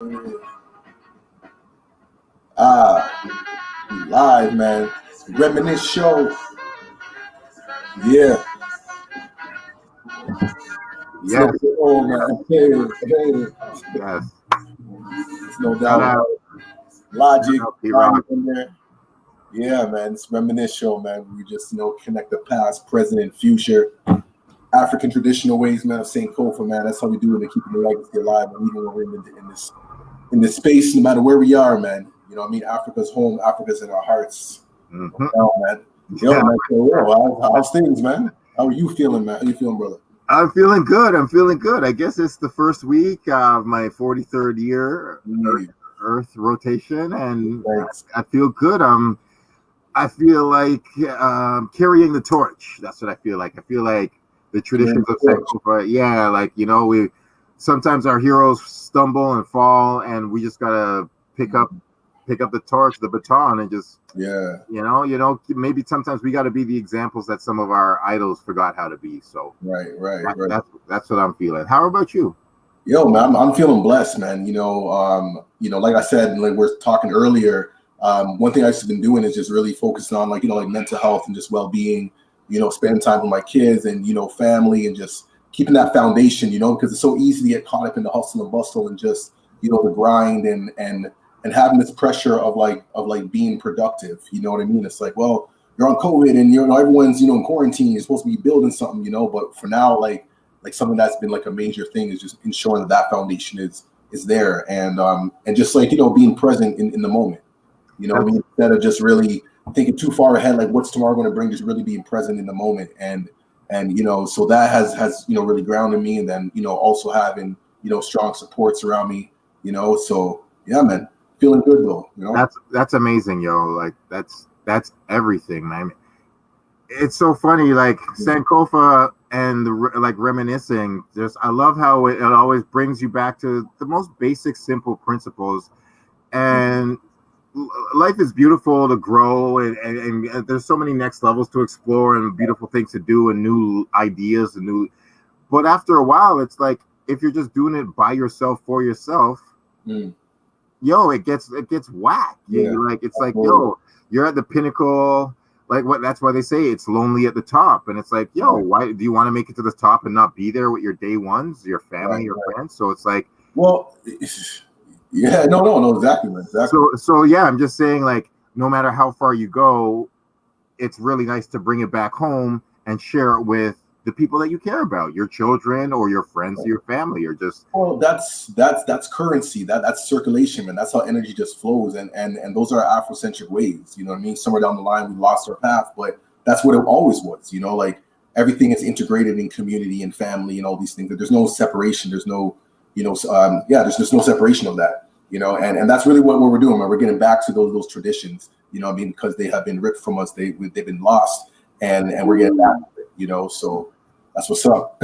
We live, man. Reminisce Show. Yeah. It's no Yes, doubt, oh, man. Hey. yes. It's no Shout doubt. out, shout Logic, out, P-Rock. Mindbender. Yeah, man. It's Reminisce Show, man. We just, connect the past, present, and future. African traditional ways, man, of St. Kofa, man. That's how we do it and keeping the legacy alive. And even when we're in this space, no matter where we are, man. You know what I mean? Africa's home, Africa's in our hearts. Mm-hmm. Oh, man. Yo, Yeah, man. So, how's things, man? How are you feeling, man? How you feeling, brother? I'm feeling good. I'm feeling good. I guess it's the first week of my 43rd year Earth rotation, and Thanks. I feel good. I feel like carrying the torch. That's what I feel like. I feel like the traditions of Sankofa. Yeah, like we sometimes our heroes stumble and fall, and we just gotta pick up the torch, the baton, and just maybe sometimes we got to be the examples that some of our idols forgot how to be. So right. That's what I'm feeling. How about you? Yo, man, I'm feeling blessed, man. Like I said, like we're talking earlier, one thing I've just been doing is just really focusing on like mental health and just well-being, spending time with my kids and, family and just keeping that foundation, because it's so easy to get caught up in the hustle and bustle and just, the grind and having this pressure of being productive. You know what I mean? It's like, well, you're on COVID and everyone's, in quarantine, you're supposed to be building something, but for now, like something that's been like a major thing is just ensuring that foundation is there and just being present in the moment, what I mean? Instead of just really thinking too far ahead, like what's tomorrow going to bring, just really being present in the moment. And so that has really grounded me. And then, also having, strong supports around me, so yeah, man, feeling good though, That's amazing, yo. Like that's everything, man. It's so funny, like Sankofa and like reminiscing. I love how it always brings you back to the most basic, simple principles. And life is beautiful to grow, and there's so many next levels to explore and beautiful things to do and new ideas and new. But after a while, it's like if you're just doing it by yourself for yourself. Yo, it gets whack. Yeah. It's like, yo, you're at the pinnacle. Like that's why they say it's lonely at the top. And it's like, yo, why do you want to make it to the top and not be there with your day ones, your family, your friends? So it's like, well, yeah, no, exactly, man. Exactly. So yeah, I'm just saying, like, no matter how far you go, it's really nice to bring it back home and share it with the people that you care about, your children or your friends or your family, or just. Well, that's currency. That's circulation, man. That's how energy just flows, and those are Afrocentric ways. You know what I mean? Somewhere down the line, we lost our path, but that's what it always was. Like everything is integrated in community and family and all these things. There's no separation. There's no, there's just no separation of that. And that's really what we're doing. Man. We're getting back to those traditions. Because they have been ripped from us. They've been lost, and we're getting back to it. So. That's what's up.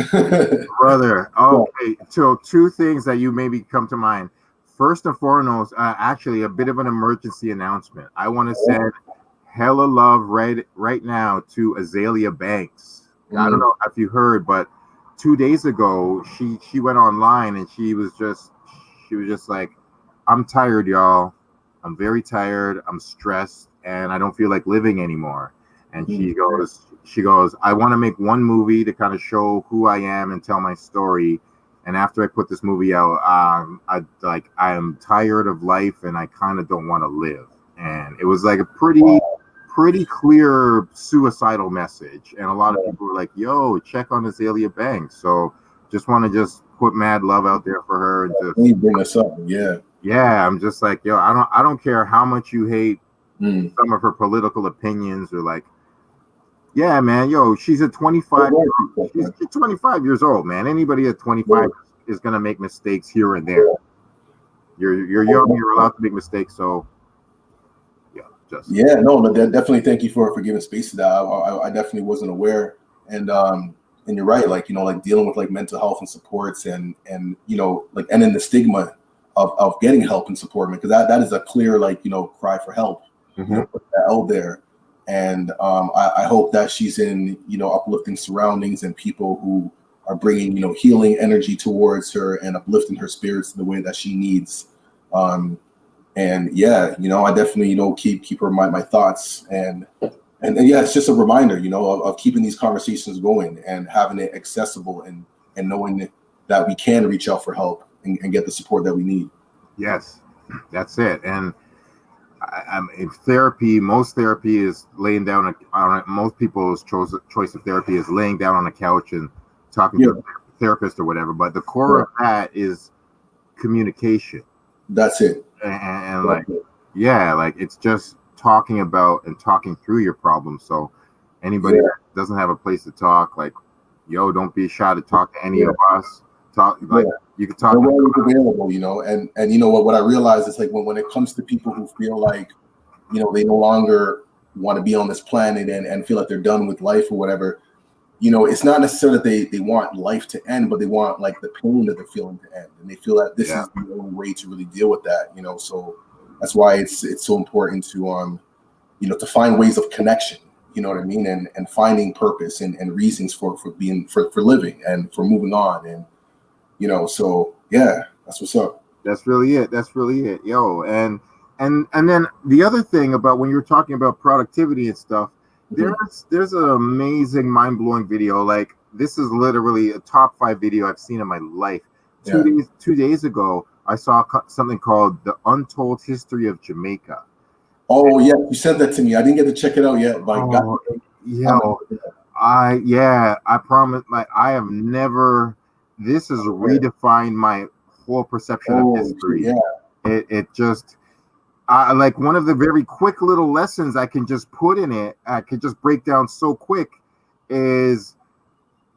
Brother. Okay. So two things that you maybe come to mind. First and foremost, actually a bit of an emergency announcement. I want to send hella love right now to Azalea Banks. I don't know if you heard, but 2 days ago, she went online and she was just like, I'm tired, y'all. I'm very tired. I'm stressed and I don't feel like living anymore. And she goes, I want to make one movie to kind of show who I am and tell my story. And after I put this movie out, I am tired of life and I kind of don't want to live. And it was like a pretty clear suicidal message. And a lot of people were like, yo, check on Azalea Banks. So just want to put mad love out there for her. And just bring us up. Yeah. I'm just like, yo, I don't care how much you hate some of her political opinions or like, yeah, man. Yo, she's 25 years old, man. Anybody at 25 is gonna make mistakes here and there. You're young. You're allowed to make mistakes. So, definitely. Thank you for giving space to that. I definitely wasn't aware, and you're right. Like dealing with like mental health and supports, and ending the stigma of getting help and support, because that is a clear cry for help. Put that out there. And I hope that she's in, uplifting surroundings and people who are bringing, healing energy towards her and uplifting her spirits in the way that she needs. And yeah, I definitely, keep her in my thoughts, and yeah, it's just a reminder, of keeping these conversations going and having it accessible, and knowing that we can reach out for help and get the support that we need. Yes, that's it. And I'm in therapy. Most therapy is laying down on most people's choice of therapy is laying down on a couch and talking to a therapist or whatever. But the core of that is communication. That's it. And like, yeah, like it's just talking about and talking through your problems. So anybody that doesn't have a place to talk, like, yo, don't be shy to talk to any of us. Talk like you can talk. They're always available, and what I realize is, like, when it comes to people who feel like, they no longer want to be on this planet and feel like they're done with life or whatever, it's not necessarily that they want life to end, but they want, like, the pain that they're feeling to end, and they feel that this is the only way to really deal with that. So that's why it's so important to to find ways of connection. You know what I mean, and finding purpose and reasons for living and for moving on, and so yeah, that's what's up. That's really it, yo. And then the other thing about when you're talking about productivity and stuff, there's an amazing, mind-blowing video. Like, this is literally a top 5 video I've seen in my life. 2 days ago, I saw something called The Untold History of Jamaica. Oh yeah, you sent that to me. I didn't get to check it out yet, but I promise. Like, I have never. This has redefined my whole perception of history. Yeah. It just, like, one of the very quick little lessons I can just put in it, I could just break down so quick, is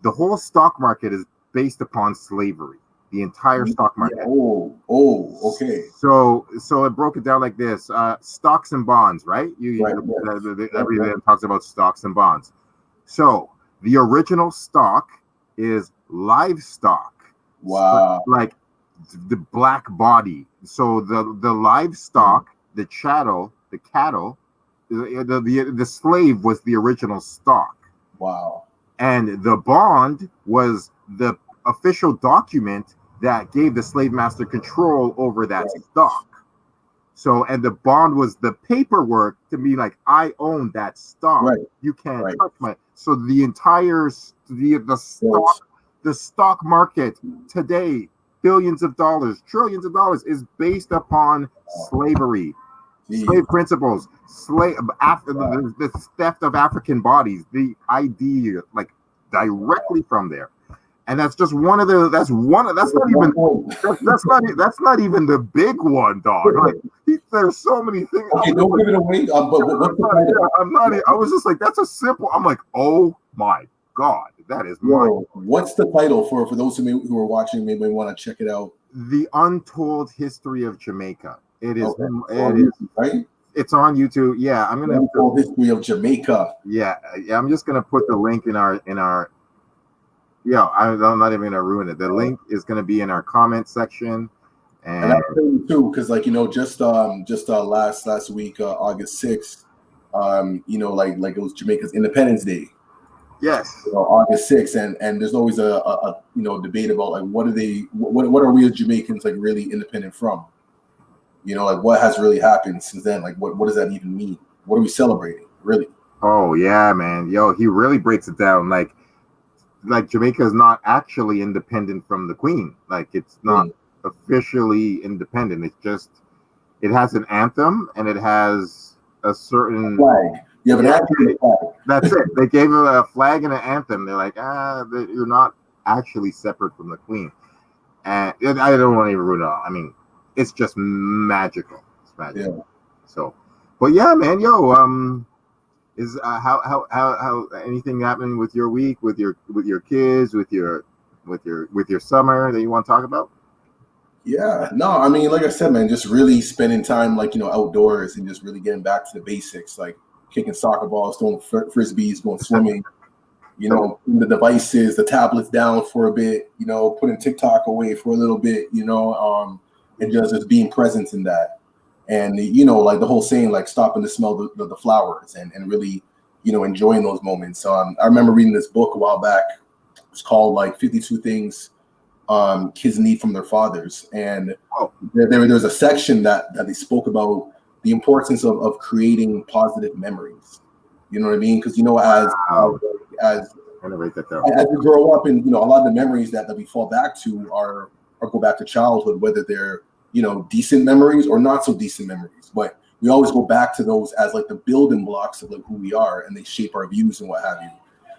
the whole stock market is based upon slavery. The entire stock market. Okay. So it broke it down like this: stocks and bonds, right? Everything talks about stocks and bonds. So the original stock is livestock. Wow. So, like, the black body. So the livestock, the cattle, the slave was the original stock. Wow. And the bond was the official document that gave the slave master control over that stock. So, and the bond was the paperwork to be like, I own that stock. You can't touch my. So the entire the stock market today, billions of dollars, trillions of dollars, is based upon slavery, slave principles, the theft of African bodies, the idea, like, directly from there. And that's just one of the. That's not even the big one, dog. Like, there's so many things. Okay, don't give it away. I was just like, that's a simple. I'm like, oh my god, that is mine. What's the title for those who are watching? Maybe want to check it out. The Untold History of Jamaica. It is. Right. It's on YouTube. Yeah, I'm gonna. Untold History of Jamaica. Yeah. I'm just gonna put the link in our. Yeah, I'm not even gonna ruin it. The link is gonna be in our comment section, and I tell you too, because, like, just last week, August 6th, like it was Jamaica's Independence Day. Yes. August 6th, and there's always a debate about, like, what are we as Jamaicans, like, really independent from? Like, what has really happened since then? Like, what does that even mean? What are we celebrating, really? Oh yeah, man. Yo, he really breaks it down. Like Jamaica is not actually independent from the Queen. Like, it's not officially independent. It's just, it has an anthem and it has a certain flag. You have an anthem. That's it. They gave it a flag and an anthem. They're like, you're not actually separate from the Queen. And I don't want to even ruin it all. I mean, it's just magical. It's magical. Yeah. So, but yeah, man, yo, is how anything happening with your week, with your kids, with your summer that you want to talk about? Yeah, no, I mean, like I said, man, just really spending time, like, outdoors, and just really getting back to the basics, like kicking soccer balls, throwing frisbees, going swimming, putting the devices, the tablets down for a bit, putting TikTok away for a little bit, and just being present in that. And, like the whole saying, like, stopping to smell the flowers and really, enjoying those moments. I remember reading this book a while back. It's called, like, 52 Things kids need from their fathers. And Oh, there's a section that they spoke about the importance of creating positive memories. You know what I mean? Because, you know, wow. as I'm gonna write that down. as we grow up, and, you know, a lot of the memories that we fall back to are go back to childhood, whether they're, you know, decent memories or not so decent memories. But we always go back to those as like the building blocks of like who we are, and they shape our views and what have you.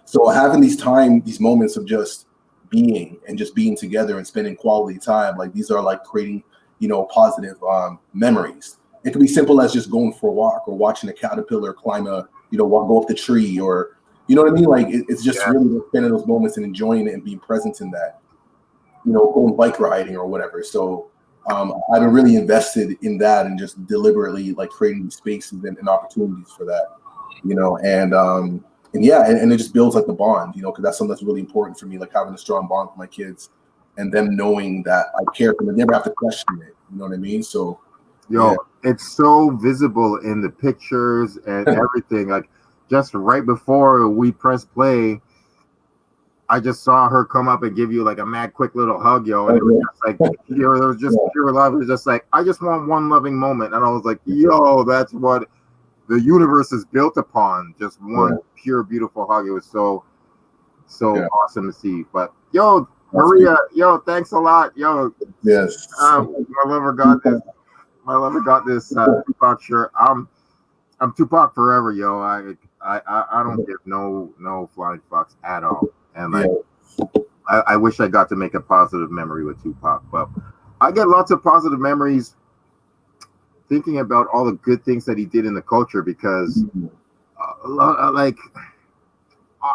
So having these moments of just being and just being together and spending quality time, like these are like creating, you know, positive memories. It can be simple as just going for a walk or watching a caterpillar climb go up the tree, or, you know what I mean? Like it's just Yeah. really spending those moments and enjoying it and being present in that, you know, going bike riding or whatever. So I've been really invested in that and just deliberately like creating spaces and opportunities for that, you know, and yeah, and it just builds like the bond, you know, because that's something that's really important for me, like having a strong bond with my kids and them knowing that I care for them. They never have to question it, you know what I mean? So, Yo, yeah. it's so visible in the pictures and everything. Like just right before we press play, I just saw her come up and give you like a mad quick little hug, yo, and it was just like there was just pure love. It was just like I just want one loving moment, and I was like, yo, that's what the universe is built upon. Just one pure, beautiful hug. It was so awesome to see. But yo, Maria, yo, thanks a lot, yo. Yes. My lover got this. My lover got this Tupac shirt. I'm Tupac forever, yo. I don't give no flying fucks at all. And like, I wish I got to make a positive memory with Tupac, but I get lots of positive memories thinking about all the good things that he did in the culture because, like,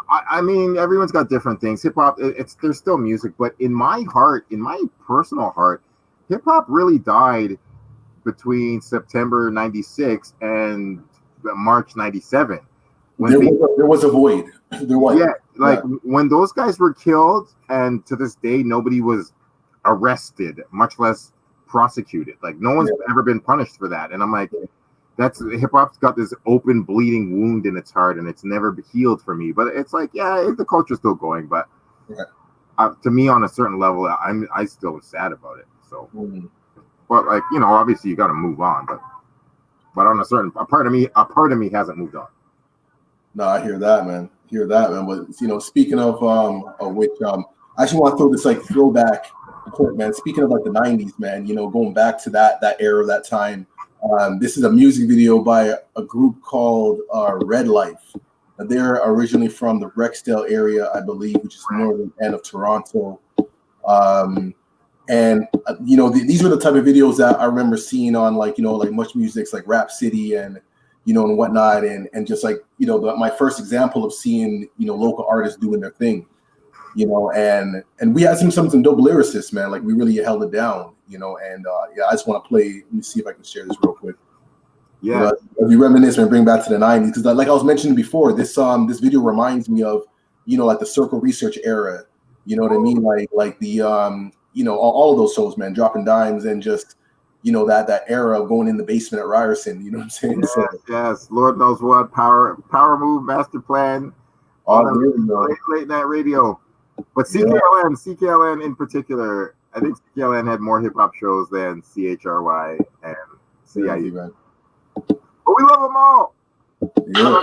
I mean, everyone's got different things. Hip hop, there's still music, but in my heart, in my personal heart, hip hop really died between September '96 and March '97. There was a void. There was. Yeah, like when those guys were killed, and to this day, nobody was arrested, much less prosecuted. Like no one's ever been punished for that. And I'm like, that's hip hop's got this open, bleeding wound in its heart, and it's never healed for me. But it's like, yeah, the culture's still going, but to me, on a certain level, I still was sad about it. So, but like, you know, obviously you got to move on, but on a part of me hasn't moved on. No, I hear that, man. But, you know, speaking of which, I actually want to throw this like throwback report, man. Speaking of like the '90s, man, you know, going back to that era, that time. This is a music video by a group called Red Life. They're originally from the Rexdale area, I believe, which is northern end of Toronto. And you know, these were the type of videos that I remember seeing on like, you know, like Much Music's like Rap City and, you know, and whatnot, and just like, you know, my first example of seeing, you know, local artists doing their thing, you know, and we had some dope lyricists, man. Like we really held it down, you know, and yeah, I just want to play. Let me see if I can share this real quick. Yeah, you know, if you reminisce and bring back to the '90s, because like I was mentioning before, this video reminds me of, you know, like the Circle Research era. You know what I mean? Like the you know, all of those shows, man, Dropping Dimes, and just, you know, that era of going in the basement at Ryerson. You know what I'm saying? Yes, So, yes. Lord knows what power move, master plan, all that late night radio. But CKLN in particular, I think CKLN had more hip hop shows than CHRY and CIU. Man. But we love them all. Yeah.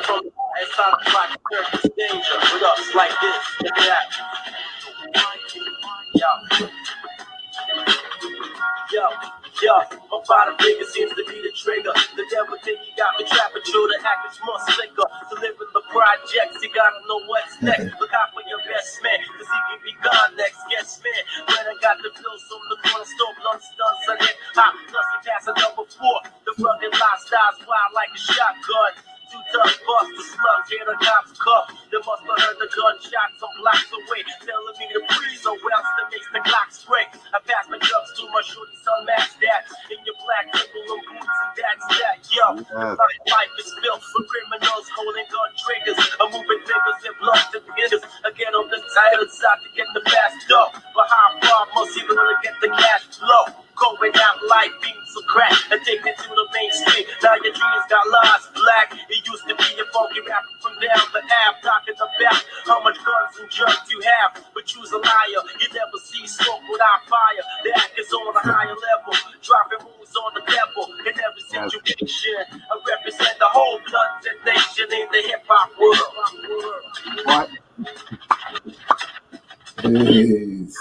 Yo, my bottom figure seems to be the trigger. The devil think he got me trapping through the act is more slicker. To live in the projects, you gotta know what's next. Look out for your best man, cause he can be gone next. Yes, man, when I got the pills from the corner store, blunt stunts on it. Hot, plus the cast of number 4. The rugged lifestyle's wild like a shotgun. 2 tough bust, the slug, hear the cops cuff. They must have heard the gunshots some blocks away, telling me to freeze or else that makes the clock spray. I pass my drugs to my shorty, son, match that. In your black label and boots, and that's that. Yo, life is filled with criminals holding gun triggers. I'm moving fingers and blood to hitters. Again, on the title side to get the fast dough. But how far must you gonna get the cash flow? Going out like beams of crack, addicted to the mainstream. Now your dreams got lost, black. It used to be a funky rapper from down the app, talking about how much guns and drugs you have. But you's a liar, you never see smoke without fire. The act is on a higher level, dropping moves on the pebble. In every situation, I represent the whole blood nation in the hip hop world. What? Jeez.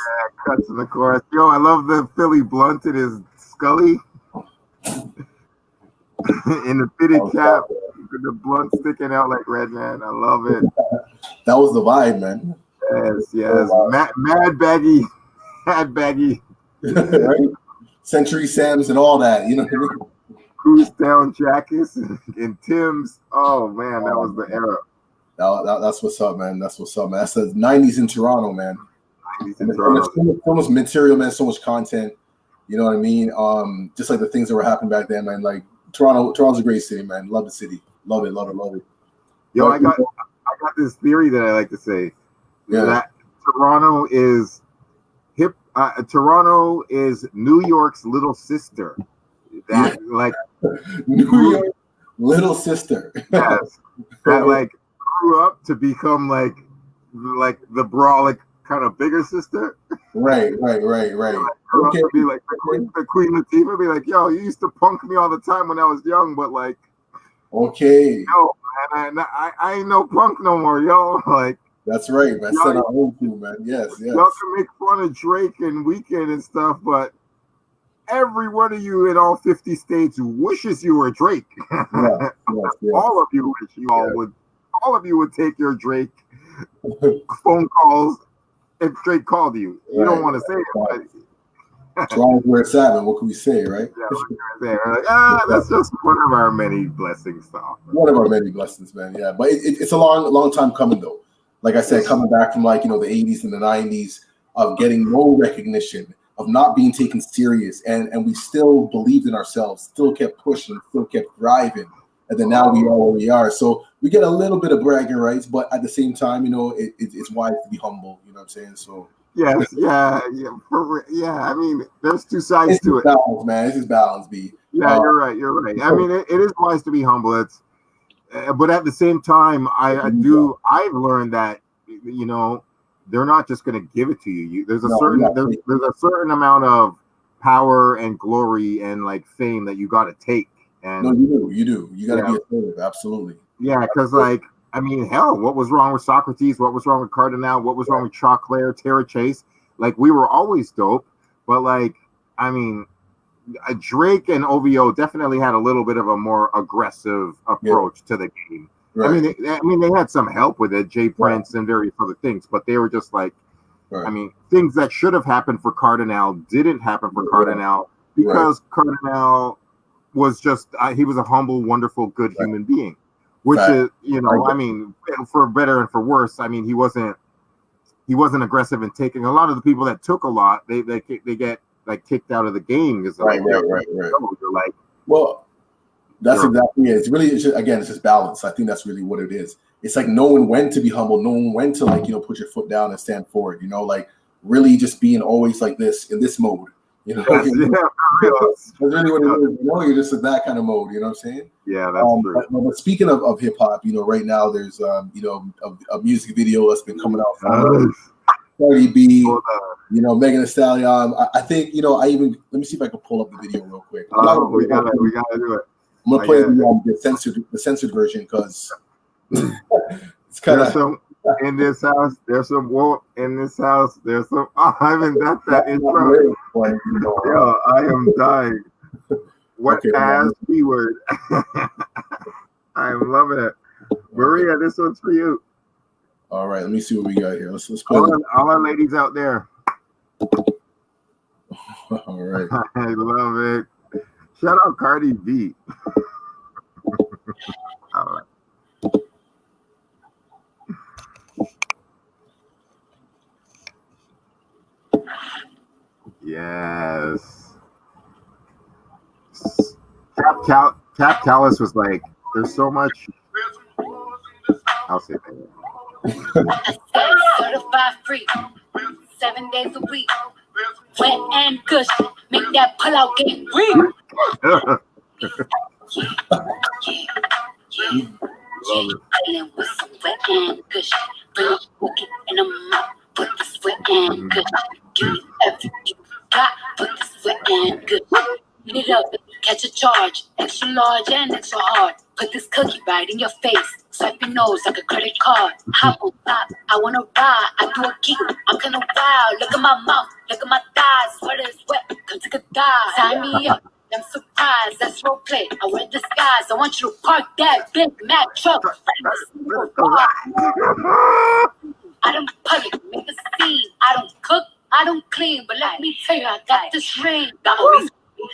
Cuts in the chorus. Yo, I love the Philly Blunt. It is Scully in the fitted cap with the blunt sticking out like Redman. I love it. That was the vibe, man. Yes. Mad baggy. Right? Century Sams and all that, you know what I mean? Cruise down jackets and Tim's. Oh man, that was the era. That's what's up, man. That's what's up, man. That's the 90s in Toronto, man. 90s in Toronto. There's so much material, man. So much content. You know what I mean? Just like the things that were happening back then, man. Like Toronto's a great city, man. Love the city. Love it. Yo, I got this theory that I like to say. Yeah. That Toronto is hip. Toronto is New York's little sister. That like New York little sister. Yes. That like grew up to become like the brolic kind of bigger sister. Right. Okay. Be like the Queen Latifah, be like, yo, you used to punk me all the time when I was young, but like, okay, yo, man, I ain't no punk no more, yo. Like, that's right, man. Set our own too, man. Yes. Y'all can make fun of Drake and Weeknd and stuff, but every one of you in all 50 states wishes you were Drake. Yes. All of you wish you all of you would take your Drake phone calls if Drake called you. You don't want to say it, but Toronto's where it's at, man. What can we say, right? Yeah, we're like, that's just one of our many blessings, though. One of our many blessings, man. Yeah, but it's a long time coming, though. Like I said, coming back from the 80s and the 90s of getting no recognition, of not being taken serious, and we still believed in ourselves, still kept pushing, still kept thriving, and then now we are where we are. So we get a little bit of bragging rights, but at the same time, it's wise to be humble. You know what I'm saying? So yes, yeah. I mean, there's two sides to it. Balance, man. This is balance, B. Yeah, you're right. I mean, it is wise to be humble. It's, but at the same time, I've learned that they're not just going to give it to you. There's a certain amount of power and glory and like fame that you got to take. And no, you do. You got to be assertive. Absolutely. Yeah, because I mean, hell, what was wrong with Socrates? What was wrong with Cardinal? What was wrong with Choclair, Tara Chase? Like, we were always dope, but I mean, Drake and OVO definitely had a little bit of a more aggressive approach to the game. Right. I mean, they had some help with it, Jay Prince and various other things, but they were just like, I mean, things that should have happened for Cardinal didn't happen for Cardinal because Cardinal was just he was a humble, wonderful, good human being, which is I mean, for better and for worse. I mean, he wasn't aggressive in taking. A lot of the people that took a lot, they get like kicked out of the game because right. You're like, well, that's exactly it. It's just balance. I think that's really what it is. It's like knowing when to be humble, knowing when to put your foot down and stand forward. Like really just being always like this in this mode. That's really what it is. You're just in that kind of mode. You know what I'm saying? Yeah, that's true. But speaking of hip hop, right now there's a music video that's been coming out from Cardi B, Megan Thee Stallion. I think I even let me see if I can pull up the video real quick. We gotta do it. I'm gonna play the censored version because it's kind of in this house. There's some war in this house. There's some. I haven't got that intro. Yo, I am dying. What ass keyword? I'm loving it. Maria, this one's for you. All right, let me see what we got here. Let's play all our ladies out there. All right. I love it. Shout out Cardi B. All right. Yes. Cap Callis was like, there's so much. I'll say that. Certified free, 7 days a week. Wet and cushy, make that pull out get free. With some wet and good. Bring a bucket in a mouth. Put the sweat and good. Give me everything you got. Put the sweat and good. Eat it up. Catch a charge. Extra large and extra hard. Put this cookie right in your face. Swipe your nose like a credit card. Hop on top. I wanna ride. I do a giggle. I'm kinda wild. Look at my mouth. Look at my thighs. Sweater is wet. Come take a dive. Sign me up. I'm surprised, that's role play. I wear disguise. I want you to park that Big Mac truck right in the single bar. I don't public, make a scene. I don't cook, I don't clean. But let me tell you, I got this ring. Got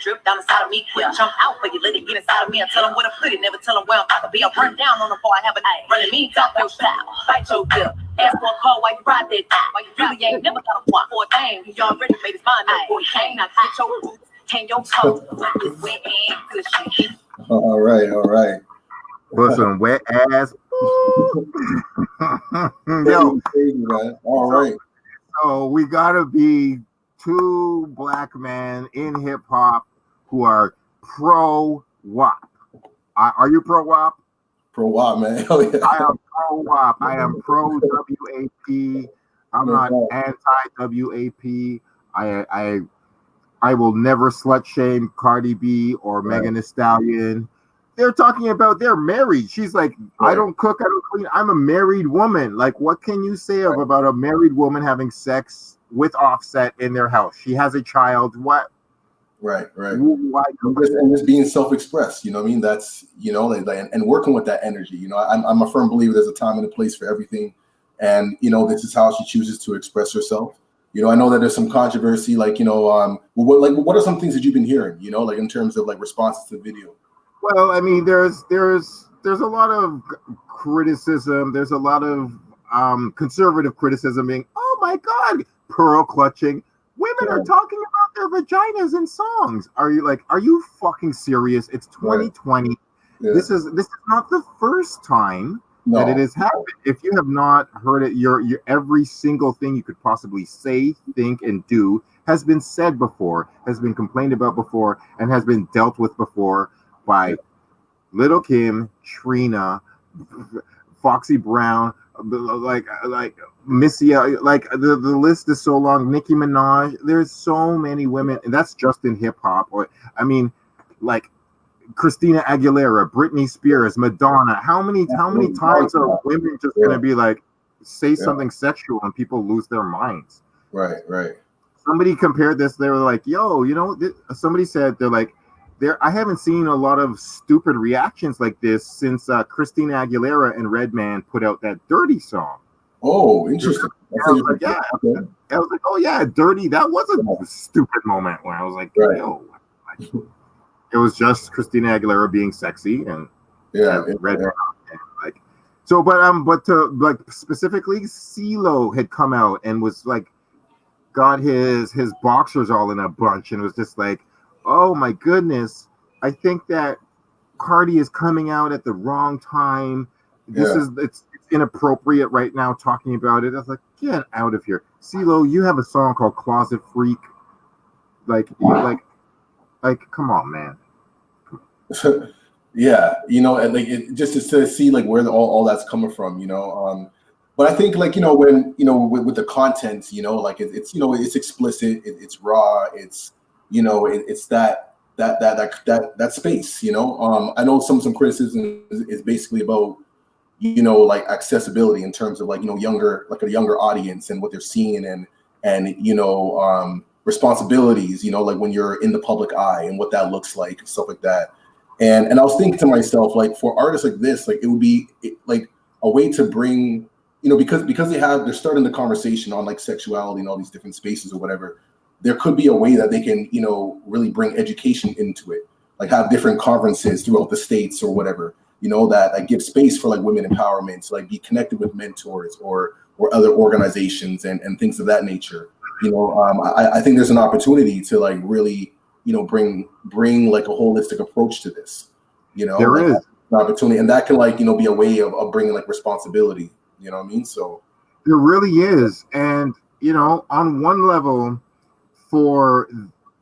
trip down the side of me, quick jump out for you, let it get inside of me. I tell them where to put it, never tell them where I'm about to be. I'll run down on them before I have a night. Running me, talk your style, fight your bill. Ask for a call while you ride that time. While you really ain't never got a want for a thing. He already made his mind up before he came. Now get your boots, hang your toes, this wet and cushy. All right. Put some wet ass. Yo, all right. So we gotta be two black men in hip hop who are pro WAP. Are you pro WAP? Pro WAP, man. Hell yeah. I am pro WAP. I am pro WAP. I'm not anti WAP. I will never slut shame Cardi B or Megan Thee Stallion. They're talking about they're married. She's like, I don't cook, I don't clean. I'm a married woman. Like, what can you say about a married woman having sex with Offset in their house? She has a child. What? Right. Why? And just being self-expressed, you know what I mean? That's, you know, and working with that energy. You know, I'm a firm believer there's a time and a place for everything. And, you know, this is how she chooses to express herself. You know, I know that there's some controversy, like, you know, what are some things that you've been hearing, you know, like in terms of like responses to the video? Well, I mean, there's a lot of criticism. There's a lot of conservative criticism being, oh my God, pearl clutching. Women are talking about their vaginas in songs. Are you fucking serious? It's 2020. Yeah. This is not the first time that it has happened. If you have not heard it, your every single thing you could possibly say, think, and do has been said before, has been complained about before, and has been dealt with before by Little Kim, Trina, Foxy Brown, like Missy, like the list is so long. Nicki Minaj. There's so many women, and that's just in hip hop. Or I mean, like Christina Aguilera, Britney Spears, Madonna. How many times are women just gonna be like say something sexual and people lose their minds? Right. Somebody compared this. They were like, "Yo, you know," somebody said they're like. I haven't seen a lot of stupid reactions like this since Christina Aguilera and Redman put out that Dirty song. Oh, interesting. I was like, yeah. Okay. I was like, oh yeah, Dirty. That was a stupid moment when I was like, yo. It was just Christina Aguilera being sexy and Redman. And like, so, but to like specifically, CeeLo had come out and was like, got his boxers all in a bunch and was just like. Oh my goodness! I think that Cardi is coming out at the wrong time. It's inappropriate right now talking about it. I was like, get out of here, CeeLo. You have a song called "Closet Freak." Like, come on, man. Yeah, you know, and like just to see like where all that's coming from, you know. But I think like, you know, when, you know, with the content, you know, like it's you know, it's explicit, it's raw, it's. You know, it's that space. You know, I know some criticism is basically about, you know, like accessibility in terms of like, you know, a younger audience and what they're seeing and you know, responsibilities. You know, like when you're in the public eye and what that looks like and stuff like that. And I was thinking to myself, like for artists like this, like it would be like a way to bring, you know, because they're starting the conversation on like sexuality and all these different spaces or whatever. There could be a way that they can, you know, really bring education into it, like have different conferences throughout the states or whatever, you know, that give space for like women empowerment, to like be connected with mentors or other organizations and things of that nature. You know, I think there's an opportunity to like really, you know, bring like a holistic approach to this. You know, there is an opportunity, and that can like, you know, be a way of bringing like responsibility. You know what I mean? So there really is, and you know, on one level. For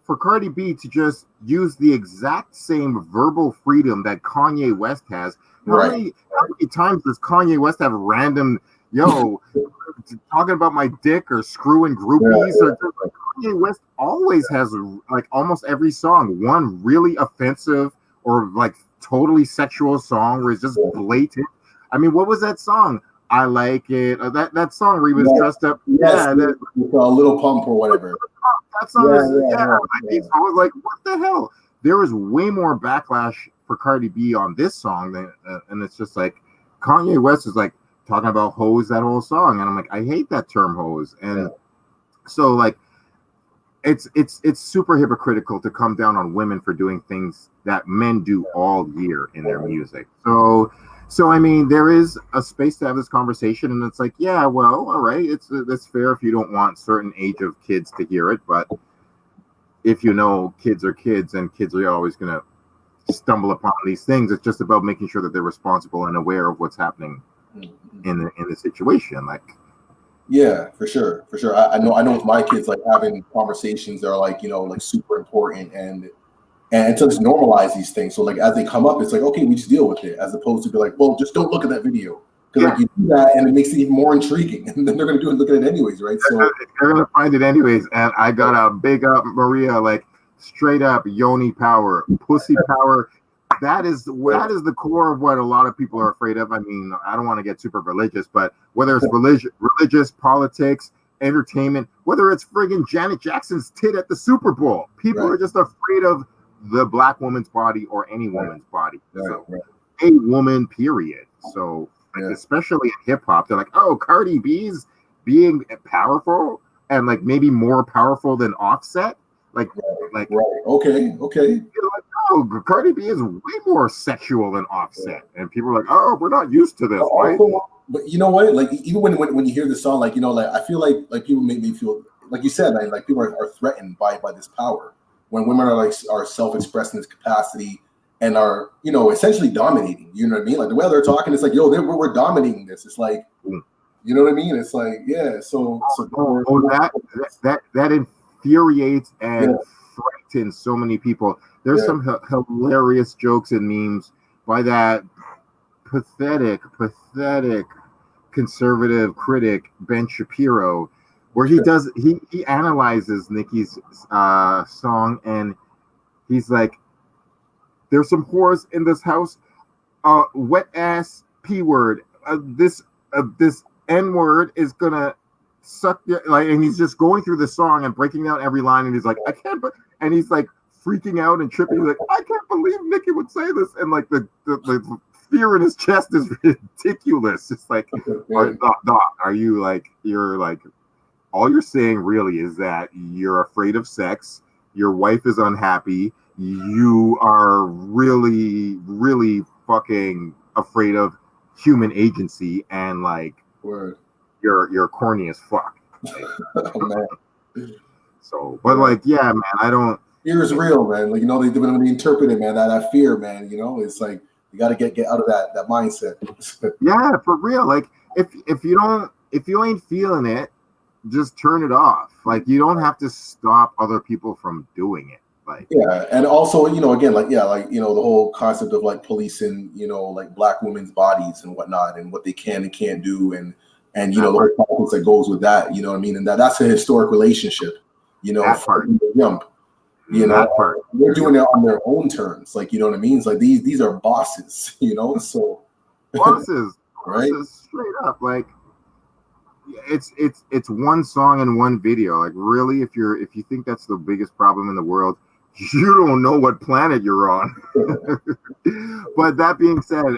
for Cardi B to just use the exact same verbal freedom that Kanye West has. How many times does Kanye West have random, talking about my dick or screwing groupies? Or like, Kanye West always has, like, almost every song, one really offensive or like totally sexual song where it's just blatant. I mean, what was that song? I Like It. That song where he was dressed up. Yes, with a little pump or whatever. That song is, I was like, what the hell? There was way more backlash for Cardi B on this song than, and it's just like Kanye West is like talking about hoes that whole song, and I'm like, I hate that term hoes, and so like it's super hypocritical to come down on women for doing things that men do all year in their music. So I mean, there is a space to have this conversation, and it's like, yeah, well, all right, that's fair if you don't want certain age of kids to hear it, but if you know kids are kids, and kids are always going to stumble upon these things, it's just about making sure that they're responsible and aware of what's happening in the situation. Like, yeah, for sure. I know with my kids, like having conversations that are like, like super important and to just normalize these things. So like as they come up, it's like, okay, we just deal with it, as opposed to be like, well, just don't look at that video. Because like you do that and it makes it even more intriguing. And then they're gonna look at it anyways, right? So they're gonna find it anyways. And I got a big up Maria, like straight up yoni power, pussy power. That is the core of what a lot of people are afraid of. I mean, I don't want to get super religious, but whether it's religious, politics, entertainment, whether it's friggin' Janet Jackson's tit at the Super Bowl, people are just afraid of the black woman's body or any woman's body. So a woman, period. So especially in hip hop, they're like, oh, Cardi B's being powerful and like maybe more powerful than Offset. Okay. You're like, oh, Cardi B is way more sexual than Offset, and people are like, oh, we're not used to this, right? But you know what? Like even when you hear this song, like like I feel like people make me feel like you said, like people are threatened by this power when women are self-expressing this capacity and are essentially dominating. You know what I mean? Like the way they're talking, it's like we're dominating this. It's like you know what I mean? It's like that infuriates and frightens so many people. There's some hilarious jokes and memes by that pathetic conservative critic Ben Shapiro, where he analyzes Nicki's song, and he's like, there's some whores in this house, wet ass P word, this N word is gonna suck like, and he's just going through the song and breaking down every line, and he's like, I can't, and he's like freaking out and tripping. He's like, I can't believe Nicki would say this, and like the fear in his chest is ridiculous. It's like, are you like, you're like, all you're saying really is that you're afraid of sex, your wife is unhappy, you are really, really fucking afraid of human agency, and like you're corny as fuck. Oh, man. So, but like, yeah, man, I don't. Fear is real, man. Like when they interpret it, man, that fear, man. It's like you got to get out of that mindset. Yeah, for real. Like if you ain't feeling it, just turn it off. Like you don't have to stop other people from doing it. Like and also again the whole concept of like policing like black women's bodies and whatnot and what they can and can't do and the whole politics that goes with that. You know what I mean? And that's a historic relationship. That part. Jump. That part. They're doing it on their own terms. Like, you know what I mean? It's like these are bosses, so bosses, right? Straight up. Like it's one song and one video. Like really, if you think that's the biggest problem in the world, you don't know what planet you're on. But that being said,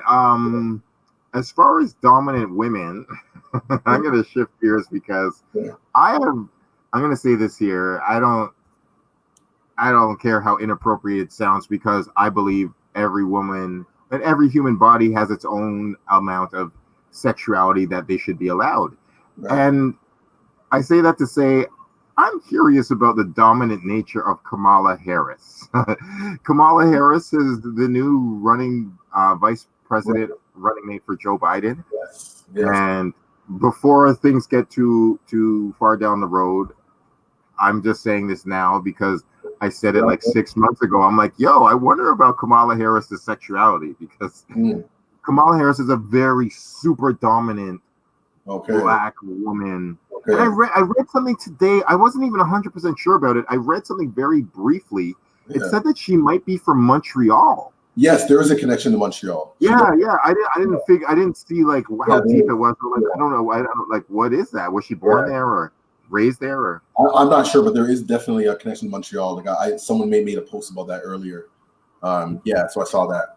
as far as dominant women, I'm gonna shift gears because I'm gonna say this here. I don't care how inappropriate it sounds, because I believe every woman and every human body has its own amount of sexuality that they should be allowed. Right. And I say that to say, I'm curious about the dominant nature of Kamala Harris. Kamala Harris is the new running vice president running mate for Joe Biden. Yes. And before things get too far down the road, I'm just saying this now because I said it like 6 months ago. I'm like, yo, I wonder about Kamala Harris's sexuality, because Kamala Harris is a very super dominant black woman. And I read something today. I wasn't even 100% sure about it. I read something very briefly. It said that she might be from Montreal. Yes, there is a connection to Montreal. Yeah. I didn't see like how deep it was. Like, I don't know. Like, what is that? Was she born there or raised there? Or I'm not sure, but there is definitely a connection to Montreal. Like, someone made a post about that earlier. So I saw that.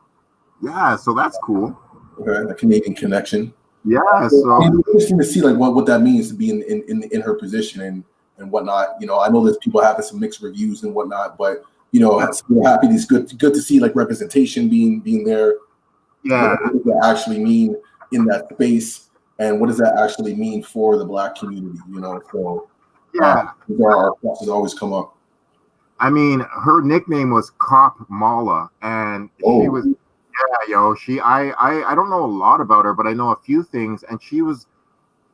Yeah, so that's cool. Okay, a Canadian connection. Yeah, so it's interesting to see like what that means to be in her position and whatnot. You know, I know there's people having some mixed reviews and whatnot, but you know, we're happy. It's good to see like representation being there. Yeah, what does that actually mean in that space, and what does that actually mean for the Black community? You know, so our questions always come up. I mean, her nickname was Cop Mala, and she was. Yeah, yo, I don't know a lot about her, but I know a few things, and she was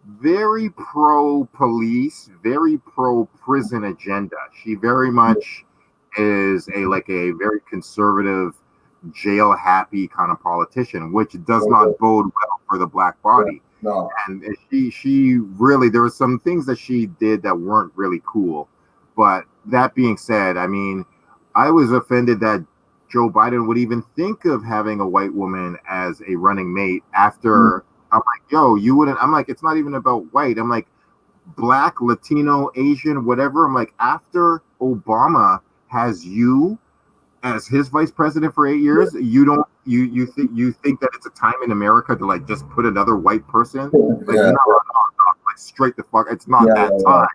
very pro police, very pro prison agenda. She very much is a very conservative, jail happy kind of politician, which does not bode well for the Black body. No. And she really, there were some things that she did that weren't really cool. But that being said, I mean, I was offended that Joe Biden would even think of having a white woman as a running mate after. I'm like, yo, you wouldn't. I'm like, it's not even about white. I'm like, Black, Latino, Asian, whatever. I'm like, after Obama has you as his vice president for 8 years, you don't you think that it's a time in America to like just put another white person? Like, no, like straight the fuck. It's not that time.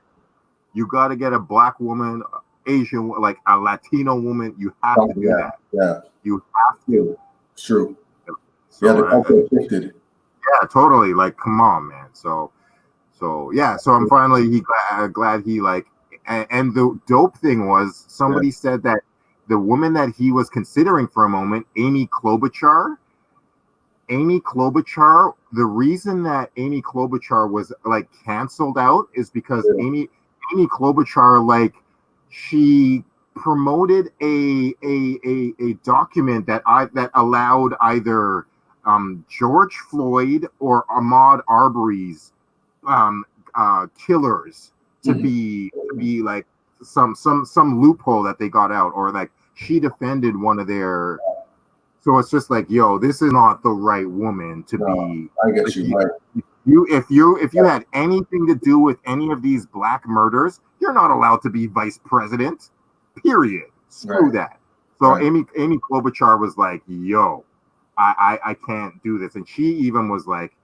You got to get a Black woman, Asian, like a Latino woman. You have to do that. Yeah, you have to. It's true. So, the culture shifted. Yeah, totally. Like, come on, man. So yeah. So I'm finally glad he like. And the dope thing was somebody said that the woman that he was considering for a moment, Amy Klobuchar. The reason that Amy Klobuchar was like canceled out is because Amy Klobuchar, like, she promoted a document that allowed either George Floyd or Ahmaud Arbery's killers to be like some loophole that they got out, or like she defended one of their. So it's just like, yo, this is not the right woman to be. I get you. Right. If you had anything to do with any of these Black murders, you're not allowed to be vice president. Period. Screw that. So Amy Klobuchar was like, yo, I can't do this. And she even was like,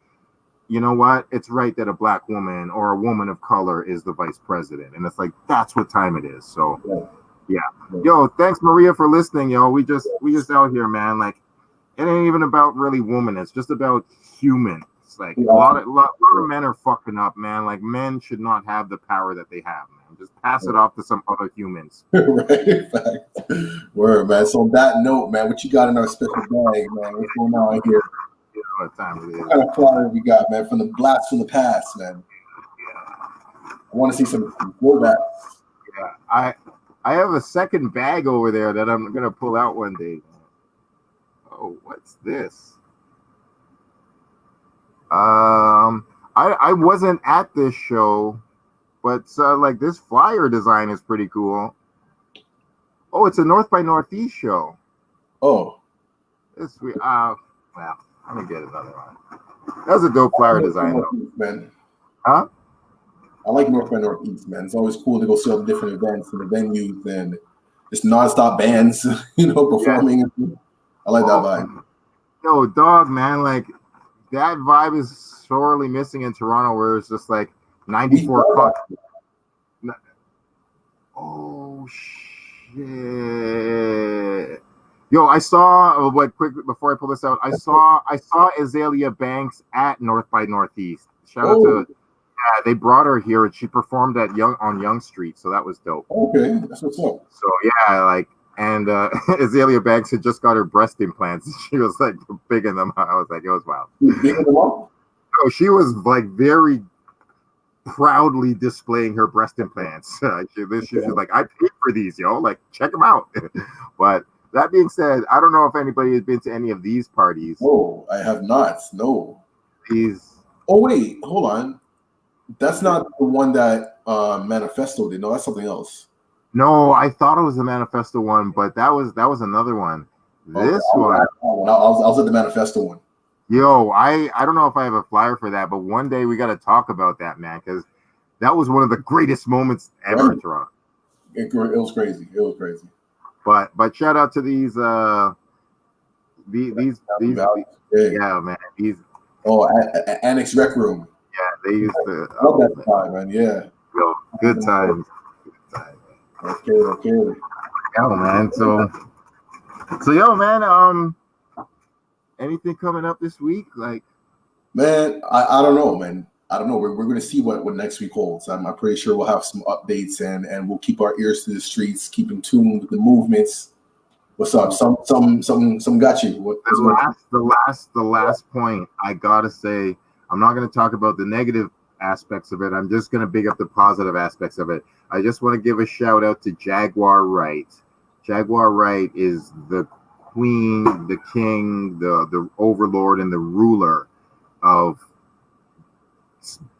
you know what? It's right that a Black woman or a woman of color is the vice president. And it's like, that's what time it is. So yeah. Yo, thanks Maria for listening, yo. We just out here, man. Like, it ain't even about really woman. It's just about human. It's like a lot of men are fucking up, man. Like, men should not have the power that they have, man. Just pass it off to some other humans. Right. Word, man. So on that note, man, what you got in our special bag, man? What's going on here? You know what time it is. What kind of flyer we got, man? From the blast from the past, man. I want to see some throwbacks. Yeah, I have a second bag over there that I'm gonna pull out one day. Oh, what's this? I wasn't at this show, but like this flyer design is pretty cool. Oh, it's a North by Northeast show. Oh, this we well, let me get another one. That's a dope flyer design, though. Man. Huh? I like North by Northeast, man. It's always cool to go see all the different events and the venues and just nonstop bands, you know, performing. Yeah. I like that vibe. Yo, dog, man, like that vibe is sorely missing in Toronto, where it's just like 94 cuts. Oh shit! Yo, I saw quick before I pull this out. I saw Azalea Banks at North by Northeast. Shout out to. Yeah, they brought her here and she performed at Young Street, so that was dope. Okay, that's what's up. So yeah, like, and Azalea Banks had just got her breast implants. She was like bigging them. I was like, it was wild. Bigging them up? No, she was like very proudly displaying her breast implants. She's like, I paid for these, yo. Like, check them out. But that being said, I don't know if anybody has been to any of these parties. Oh, I have not. No. These. Oh wait, hold on. That's not the one that Manifesto did. No, that's something else. No, I thought it was the Manifesto one, but that was another one. This one. I was at the Manifesto one. Yo, I don't know if I have a flyer for that, but one day we got to talk about that, man, because that was one of the greatest moments ever in Toronto. It was crazy. It was crazy. But shout out to these yeah, man, these. Oh, Annex Rec Room. Yeah, they used to. Love that time, man. Yeah. Yo, good times. Okay. Yo, man. So yo, man. Anything coming up this week? Like, man, I don't know, man. I don't know. We're going to see what next week holds. I'm pretty sure we'll have some updates and we'll keep our ears to the streets, keep in tune with the movements. What's up? Some got you. The last point I gotta say, I'm not going to talk about the negative aspects of it. I'm just going to big up the positive aspects of it. I just want to give a shout out to Jaguar Wright. Jaguar Wright is the queen, the king, the overlord, and the ruler of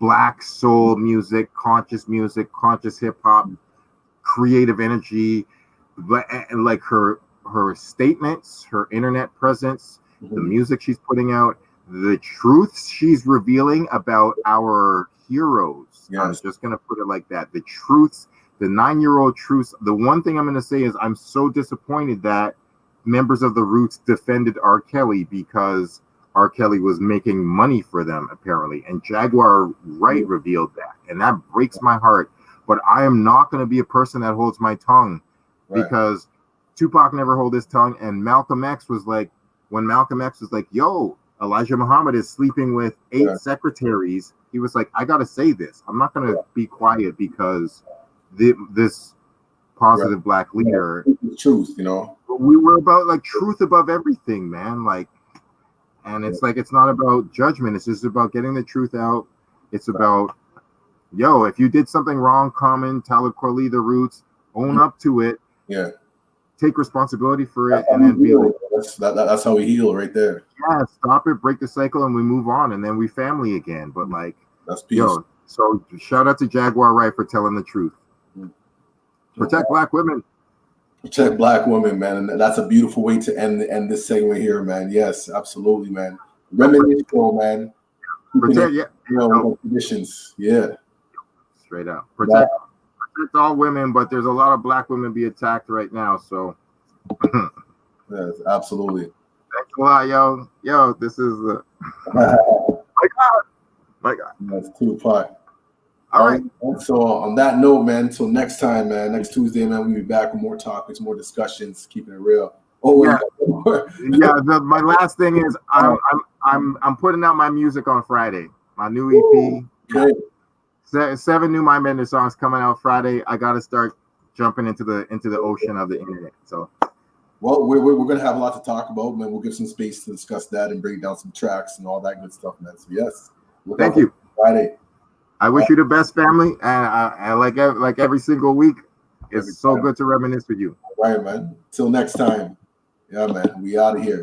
black soul music, conscious hip hop, creative energy, and like her statements, her internet presence, the music she's putting out, the truths she's revealing about our heroes. Yes. I'm just gonna put it like that. The truths, the 9-year-old truths. The one thing I'm gonna say is I'm so disappointed that members of the Roots defended R. Kelly because R. Kelly was making money for them, apparently. And Jaguar Wright revealed that. And that breaks my heart. But I am not going to be a person that holds my tongue because Tupac never held his tongue. And Malcolm X was like, when Malcolm X was like, yo, Elijah Muhammad is sleeping with 8 secretaries. He was like, I got to say this. I'm not going to be quiet because this positive black leader. The truth, you know. We were about like truth above everything, man. Like, and it's like it's not about judgment. It's just about getting the truth out. It's about, yo, if you did something wrong, Common, Talib Kweli, the Roots, own up to it. Yeah. Take responsibility for it, and then be like, that's how we heal right there. Yeah, stop it, break the cycle, and we move on, and then we family again. But like, that's peace. Yo, so shout out to Jaguar Wright for telling the truth. Protect black women. Protect black women, man. And that's a beautiful way to end this segment here, man. Yes, absolutely, man. Reminisce Show, man. Protect, traditions. Yeah. Straight up. Protect all women, but there's a lot of black women be attacked right now. So yes, absolutely. Thanks a lot, yo. Yo, this is my God. That's Tupac. All right. So on that note, man, until next time, man, next Tuesday, man, we'll be back with more topics, more discussions, keeping it real. Oh yeah. My last thing is I'm putting out my music on Friday. My new EP. Okay. 7 new Mindbender songs coming out Friday. I gotta start jumping into the ocean of the internet. So well, we're gonna have a lot to talk about, man. We'll give some space to discuss that and break down some tracks and all that good stuff, man. So yes. Thank you. Friday. I wish you the best, family, and I like every single week. It's so good to reminisce with you. All right, man. Till next time. Yeah, man. We out of here.